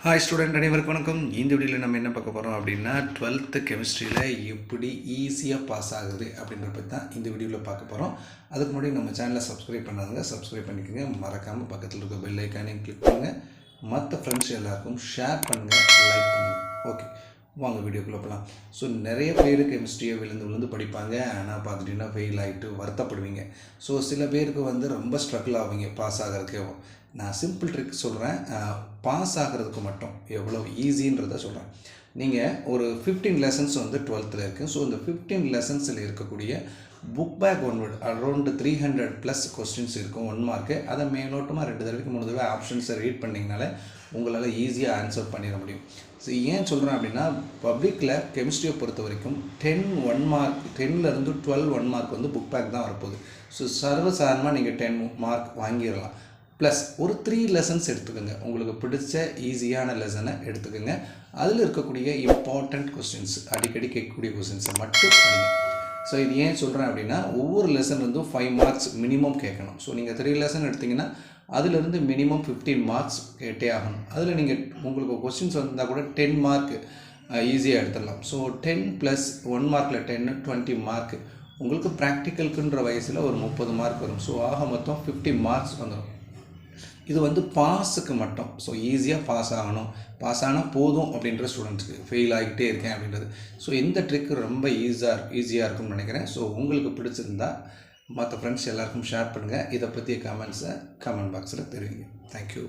Hi student அனைவருக்கும் வணக்கம். இந்த வீடியோவில் நம்ம என்ன பார்க்க போகிறோம் அப்படின்னா 12th கெமிஸ்ட்ரியில் எப்படி ஈஸியாக பாஸ் ஆகுது அப்படின்ற பற்றி தான் இந்த வீடியோவில் பார்க்க போகிறோம். அதுக்கு முன்னாடி நம்ம சேனலை சப்ஸ்கிரைப் பண்ணாதுங்க, சப்ஸ்கிரைப் பண்ணிக்கோங்க. மறக்காமல் பக்கத்தில் இருக்க பெல் ஐக்கானையும் கிளிக் பண்ணுங்கள். மற்ற ஃப்ரெண்ட்ஸ் எல்லாருக்கும் ஷேர் பண்ணுங்கள், லைக் பண்ணுங்கள். ஓகே, வாங்க வீடியோக்குள்ளே போகலாம். ஸோ நிறைய பேர் கெமிஸ்ட்ரியை விழுந்து படிப்பாங்க, ஆனால் பார்த்துட்டிங்கன்னா ஃபெயில் ஆகிட்டு வருத்தப்படுவீங்க. ஸோ சில பேருக்கு ரொம்ப ஸ்ட்ரகிள் ஆவீங்க பாஸ் ஆகிறதுக்கே. நான் சிம்பிள் ட்ரிக் சொல்கிறேன், பாஸ் ஆகிறதுக்கு மட்டும் எவ்வளோ ஈஸின்றதை சொல்கிறேன். நீங்கள் ஒரு 15 லெசன்ஸ் 12th இருக்குது. ஸோ இந்த 15 லெசன்ஸில் இருக்கக்கூடிய book back onward around 300+ questions இருக்கும், 1 மார்க்கு. அதை மேலோட்டமாக 2 தடவைக்கு 3 தடவை ஆப்ஷன்ஸை ரீட் பண்ணிங்கனாலே உங்களால் ஈஸியாக ஆன்சர் பண்ணிட முடியும். ஸோ ஏன் சொல்கிறேன் அப்படின்னா, பப்ளிக்கில் கெமிஸ்ட்ரியை பொறுத்த வரைக்கும் 10 1 மார்க், 10லேருந்து 12 1 மார்க் புக் பேக் தான் வரப்போகுது. ஸோ சர்வசாதாரணமாக நீங்கள் 10 மார்க் வாங்கிடலாம். ப்ளஸ் ஒரு 3 லெசன்ஸ் எடுத்துக்கோங்க, உங்களுக்கு பிடிச்ச ஈஸியான லெசனை எடுத்துக்கோங்க. அதில் இருக்கக்கூடிய இம்பார்ட்டண்ட் கொஸ்டின்ஸ், அடிக்கடி கேட்கக்கூடிய கொஸ்டின்ஸை மட்டும் படிங்க. ஸோ இது ஏன் சொல்கிறேன் அப்படின்னா, ஒவ்வொரு லெசன் 5 மார்க்ஸ் மினிமம் கேட்கணும். ஸோ நீங்கள் 3 லெசன் எடுத்திங்கன்னா அதிலிருந்து மினிமம் 15 மார்க்ஸ் கேட்டே ஆகணும். அதில் நீங்கள் உங்களுக்கு கொஸ்டின்ஸ் வந்தால் கூட 10 மார்க் ஈஸியாக எடுத்துடலாம். ஸோ 10 + 1 மார்க்கில் 10 20 மார்க். உங்களுக்கு ப்ராக்டிக்கலுக்குன்ற வயசில் ஒரு 30 மார்க் வரும். ஸோ ஆக மொத்தம் 50 மார்க்ஸ் வந்துடும். இது பாஸுக்கு மட்டும். ஸோ ஈஸியாக பாஸ் ஆகணும், பாஸ் ஆனால் போதும் அப்படின்ற ஸ்டூடெண்ட்ஸுக்கு, ஃபெயில் ஆகிட்டே இருக்கேன் அப்படின்றது. ஸோ இந்த ட்ரிக்கு ரொம்ப ஈஸியாக இருக்கும்னு நினைக்கிறேன். ஸோ உங்களுக்கு பிடிச்சிருந்தா மற்ற ஃப்ரெண்ட்ஸ் எல்லாருக்கும் ஷேர் பண்ணுங்கள். இதை பற்றிய கமெண்ட்ஸை கமெண்ட் பாக்ஸில் தெரிவிங்க. தேங்க்யூ.